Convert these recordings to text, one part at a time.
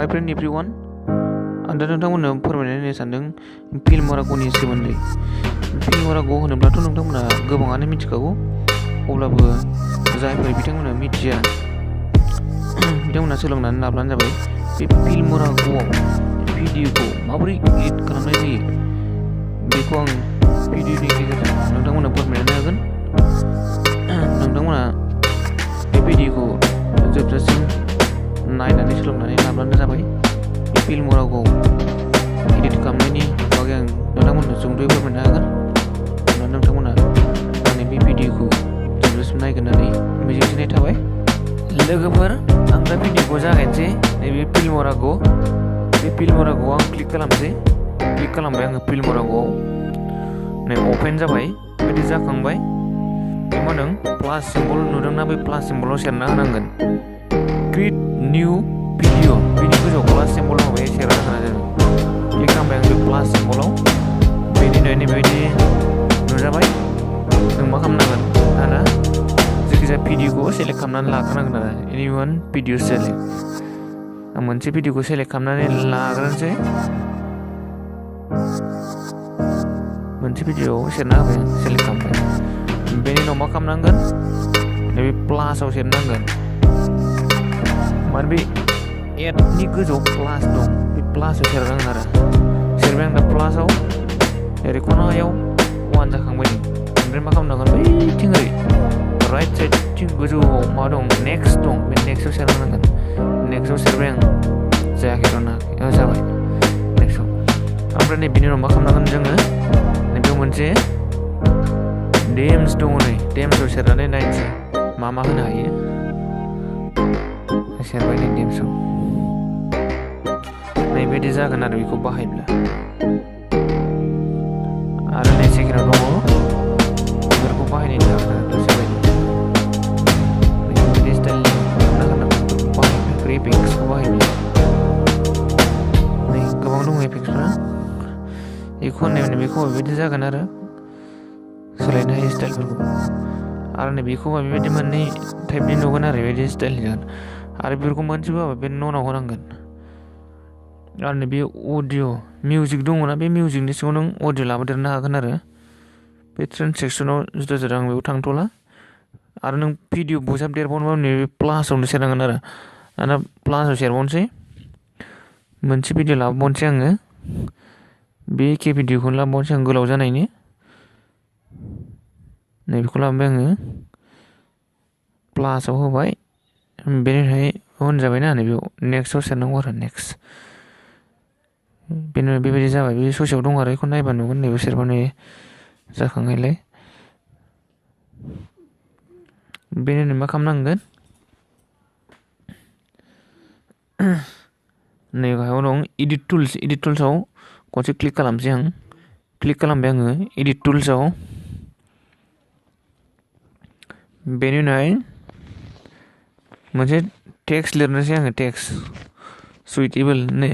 Hi friend everyone. Anda नोंथांमोननो फोरमायनो सानदों फिल्मरागनि सोमोन्दै। फिल्मराग होनोब्लाथ' नोंथांमोना गोबाङानो मिथिखागौ, अब्लाबो जायफोर बिथांमोना मिथिया बिथांमोना सोलोंनानै लाब्लानो जाबाय। बे फिल्मरागआव भिडिअखौ माबोरै एडिट खालामनाय जायो बेखौ आं भिडिअनि गेजेरजों नोंथांमोननो फोरमायनानै होगोन। नोंथांमोना बे भिडिअखौ जोबजासिम नायनानै सोलोंनानै लाब्लानो जाबाय। बे फिल्मरागआव एडिट खालामनायनि बागै आं नोंथांमोननो सुंद'यै फोरमायनो हागोन। अब्ला नोंथांमोना आंनि बे भिडिअखौ जोबजासिम नायगोन होननानै मिजिंथिनाय थाबाय। लोगोफोर, आं दा भिडिअखौ जागायनोसै। नैबे फिल्मरागआव आं क्लिक खालामसै। क्लिक खालामबाय आङो फिल्मरागआव। नै अपेन जाबाय। बेबायदि जाखांबाय। बे मा होनदों प्लास सिम्बल नुदोंना? बे प्लास सिम्बलाव सेरना होनांगोन। क्रिएट निउ भिडिअ बेनि गोजौआव प्लास सिम्बल दङ, बे सेरना होनांगोन जोङो। क्लिक खालामबाय आं बे प्लास सिम्बलाव। बेनि उनाव नैबेबायदि नुजाबाय। जों मा खालामनांगोन दाना? जायखिजाया भिडिअखौ सेलेक्ट खालामनानै लाग्रोनांगोन आरो। एनि वान भिडिअ सेलेक्ट। आं मोनसे भिडिअखौ सेलेक्ट खालामनानै लाग्रोनोसै। मोनसे भिडिअआव सेरना होबाय, सेलेक्ट खालामबाय। बेनि उनाव मा खालामनांगोन? नैबे प्लासाव सेरनांगोन। माने बे एडनि गोजौआव प्लास दं, बे प्लासाव सेरनांगोन आरो। सेरबाय आं दा प्लासाव। ओरै खनायाव वान जाखांबाय। ओमफ्राय मा खालामनांगोन? बैथिं ओरै राइट साइडथिं गोजौआव मा दं? नेक्स्ट दं। बे नेक्स्टआव सेरनांगोन। नेक्स्टआव सेरबाय आं। जायाखै र'ना, जाबाय नेक्स्टआव। ओमफ्राय नै बिनि उनाव मा खालामनांगोन जोङो? नैबेयाव मोनसे डेम्स दङ। नै डेम्सआव सेरनानै नायनोसै मा मा होनो हायो। सेरबाय नै डेम्सआव। नैबायदि जागोन आरो बेखौ बाहायब्ला। आरो नै सेकेन्डआव दङ, बेफोरखौ बाहायनाय जागोन आरो दसेबायदि। बेफोरबायदि स्टाइलनि खालामना होनांगौ। बाहायबाय एफेक्ट्सखौ बाहायबाय। नै गोबां दङ एफेक्ट्सफोरा। बेखौ होननाय बेखौ बेबायदि जागोन आरो। सोलायनो हायो स्टाइलफोरखौ। आरो नै बेखौबा बेबायदि मोननै टाइपनि नुगोन आरो बेबायदि स्टाइलनि जागोन। आरो बेफोरखौ मोनसेबो बे ननाव होनांगोन। आरो नै बे अडिअ' मिउजिक दङना? बे मिउजिकनि सिङाव नों अडिअ' लाबोदेरनो हागोन आरो। बे ट्रेन्सेक्सनाव जुदा जुदा आं बेयाव थांथ'ला। आरो नों भिडिअ' बजाबदेरबावनोबा नैबे प्लासावनो सेरनांगोन आरो। दाना प्लासाव सेरबावनोसै। मोनसे भिडिअ' लाबोबावनोसै आङो। बे एखे भिडिअ'खौनो लाबोबावनोसै आं गोलाव जानायनि। नैबेखौ लाबोबाय आङो। प्लासाव होबाय। बेनिफ्राय होनजाबायना नैबेयाव नेक्स्टआव सेरनांगौ आरो नेक्स्ट। बेनि उनाव बेबायदि जाबाय। बे ससेयाव दं आरो बेखौ नायबा नुगोन। नैबे सेरबानो जाखांनायलाय। बेनि उनाव मा खालामनांगोन? नै गाहायाव दं इडिट टुल्स। इडिट टुल्सआव खनसे क्लिक खालामसै आं। क्लिक खालामबाय आङो इडिट टुल्सआव। बेनि उनाव मोनसे टेक्स्ट लिरनोसै आङो। Text suitable. नै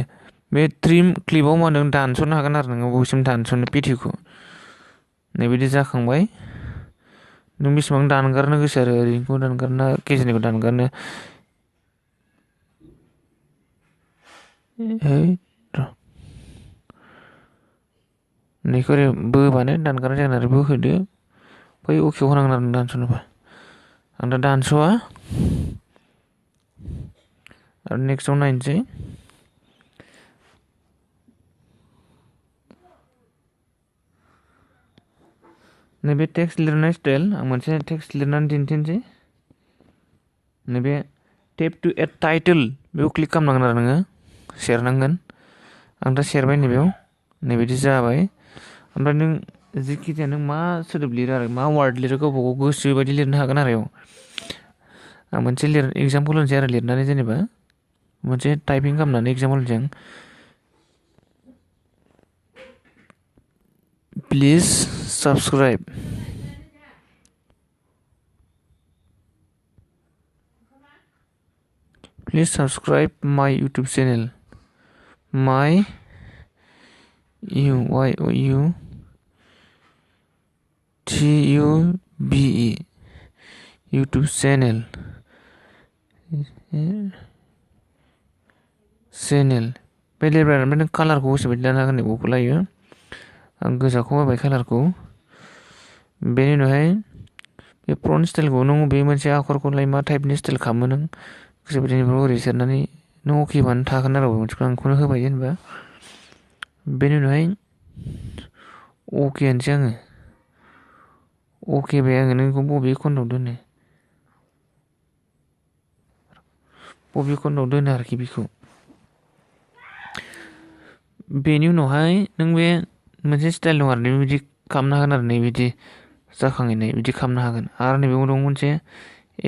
बे ट्रिम क्लिपाव मा होनदों? दानस'नो हागोन आरो नोङो बबेसिम दानस'नो भिडिअ'खौ। नैबायदि जाखांबाय। नों बेसेबां दानगारनो गोसो आरो ओरैनिखौ दानगारनो, गेजेरनिखौ दानगारनो। नैखौ ओरै बोबानो दानगारनाय जागोन आरो। बोहोदो। बै अकेआव होनांगोन आरो दानस'नोबा। आं दा दानस'आ। आरो नेक्स्टआव नायनोसै। नैबे टेक्स्ट लिरनाय स्टाइल, आं मोनसे टेक्स्ट लिरनानै दिन्थिनोसै। नैबे टेप टु एड टाइटेल बेयाव क्लिक खालामनांगोन आरो नोङो। सेरनांगोन। आं दा सेरबाय नैबेयाव। नैबायदि जाबाय। ओमफ्राय नों जिखि जाया नों मा सोदोब लिरो आरो मा वार्ड लिरो गावबा गाव गोसो बायदि लिरनो हागोन आरो बेयाव। आं मोनसे एगजामपोल होनोसै आरो लिरनानै, जेनेबा मोनसे टाइपिं खालामनानै एगजामपोल होनोसै आं। Please subscribe. Please subscribe my YouTube channel. My YOUTUBE YouTube channel. Channel बे लिरबाय नों कालारखौ गोसोबायदि लानो हागोन बेखौ लायो आं गोजाखौ होबाय कालारखौ बेनि उनावहाय बे फ्रन्ट स्टाइलखौ नों बे मोनसे आखरखौलाय मा टाइपनि स्टाइल खालामो नों गोसोबायदि बेफोरखौ ओरै सेरनानै नों अके बानो थागोन आरो मोनसेखौ आं बेखौनो होबाय जेनेबा बेनि उनावहाय अके होनसै आङो अके बाय आङो नोंखौ बबे खन्दआव दोनो आरोखि बेखौ बेनि उनावहाय नों बे मोनसे स्टाइल दं आरो बिदि खालामनो हागोन आरो नै बिदि जाखांहैनाय बिदि खालामनो हागोन आरो नैबेयाव दं मोनसे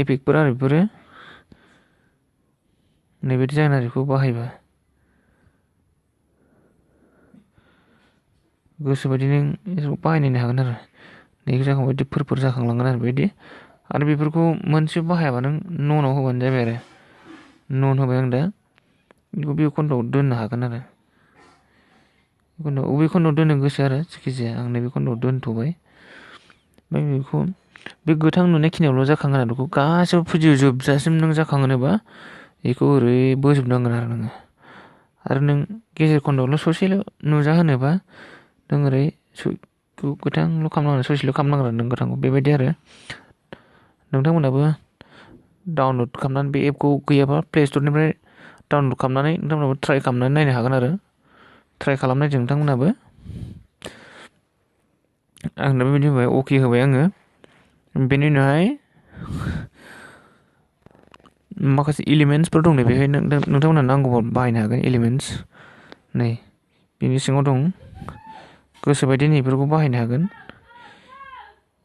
एफेक्टफोर आरो बेफोरो नैबायदि जागोन आरो बेखौ बाहायबा गोसोबायदि नों बाहायनायनो हागोन आरो नै जाखांबाय बिदि फोरफोर जाखांलांगोन आरो बेबायदि आरो बेफोरखौ मोनसे बाहायाबा नों ननाव होबानो जाबाय आरो नन होबाय आं दा बेखौ बे खन्दआव दोननो हागोन आरो बबे खन्दआव दोननो गोसो आरो जायखिजाया आं नैबे खन्दआव दोनथ'बाय ओमफ्राय बेखौ बे गोथां नुनाय खिनियावल' जाखांगोन आरो बेखौ गासैबो भिडिअ जोबजासिम नों जाखांहोनोबा बेखौ ओरै बोजोबनांगोन आरो नोङो आरो नों गेजेर खन्दआवल' ससेल' नुजाहोनोबा नों ओरै गोथांल' खालामनांगोन ससेल' खालामनांगोन नों गोथांखौ बेबायदि आरो नोंथांमोनाबो डाउनलड खालामनानै बे एपखौ गैयाबा प्ले स्टरनिफ्राय डाउनलड खालामनानै नोंथांमोनाबो ट्राइ खालामनानै नायनो हागोन आरो ट्राइ खालामनायजों नोंथांमोनाबो आं दा बेबायदि होबाय अके होबाय आङो बेनि उनावहाय माखासे एलिमेन्टसफोर दं नै बेहाय नोंथांमोना नांगौबा बाहायनो हागोन एलिमेन्टस नै बेनि सिङाव दं गोसोबायदि नैफोरखौ बाहायनो हागोन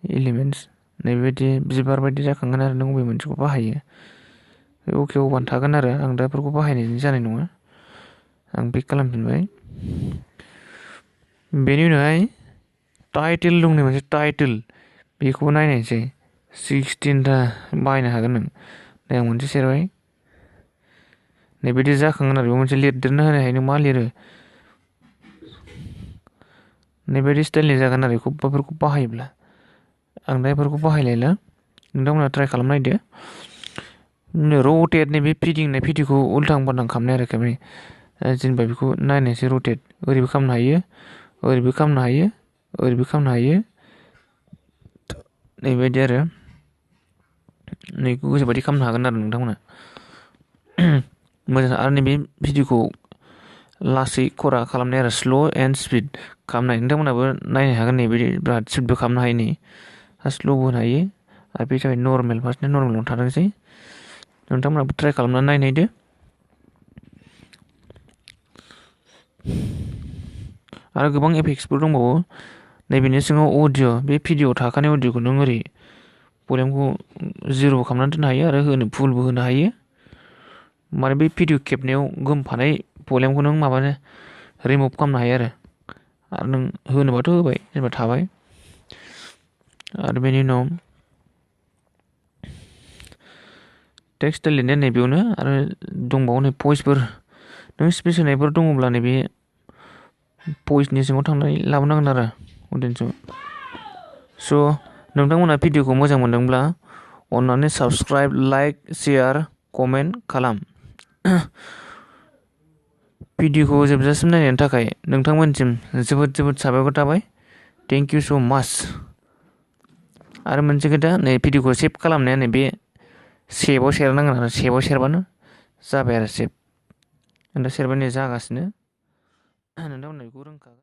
एलिमेन्टस नैबेबायदि बिबार बायदि जाखांगोन आरो नों बबे मोनसेखौ बाहायो अके होबानो थागोन आरो आं दा बेफोरखौ बाहायनाय जानाय नङा आं बेक खालामफिनबाय बेनि उनावहाय टाइटेल दं नै मोनसे टाइटेल बेखौबो नायनायसै 16टा बाहायनो हागोन नों नै आं मोनसे सेरबाय नैबायदि जाखांगोन आरो बेयाव मोनसे लिरदेरना होनो हायो नों मा लिरो नैबायदि स्टाइलनि जागोन आरो बेफोरखौ बाहायोब्ला आं दा बेफोरखौ बाहायलायला नोंथांमोना ट्राइ खालामनायदो रटेट नैबे फिदिंनाय भिडिअखौ उल्थां फाल्थां खालामनाय आरो खेबनै जेनेबा बेखौ नायनायसै रटेट ओरैबो खालामनो हायो ओरैबो खालामनो हायो ओरैबो खालामनो हायो नैबायदि आरो नैखौ गोसोबायदि खालामनो हागोन आरो नोंथांमोना मोजां आरो नैबे भिडिअखौ लासै खरा खालामनाय आरो स्ल' एन्ड स्पिड खालामनाय नोंथांमोनाबो नायनो हागोन नैबायदि बिराद स्पिडबो खालामनो हायो नै स्ल'बो होनो हायो आरो बे जाबाय नर्मेल फार्स्टनि नर्मेलावनो थादोंसै नोंथांमोनाबो ट्राइ खालामनानै नायदो आरो गोबां एफेक्टसफोर दंबावो नैबेनि सिङाव अडिअ बे भिडिअआव थाखानाय अडिअखौ नों ओरै भलिउमखौ जिर' खालामनानै दोननो हायो आरो फुलबो होनो हायो माने बे भिडिअ खेबनायाव गोमफानाय भलिउमखौ नों माबानो रिमुभ खालामनो हायो आरो नों होनोबाथ' होबाय जेनेबा थाबाय आरो बेनि उनाव टेक्स्ट लिरनाया नैबेयावनो आरो दंबावो नै भइसफोर नों स्पेस होनायफोर दङब्ला नैबे भइसनि सिङाव थांनानै लाबोनांगोन आरो अडियन्सआव स' नोंथांमोना भिडिअखौ मोजां मोनदोंब्ला अन्नानै साबस्क्राइब लाइक शेयार कमेन्ट खालाम भिडिअखौ जोबजासिम नायनायनि थाखाय नोंथांमोनसिम जोबोद साबायखर थाबाय थेंक इउ स' माच आरो मोनसे खोथा नै भिडिअखौ सेभ खालामनाया नै बे सेभआव सेरनांगोन आरो सेभआव सेरबानो जाबाय आरो सेभ दा सेरबाय नै जागासिनो नोंथांमोना बेखौ रोंखागोन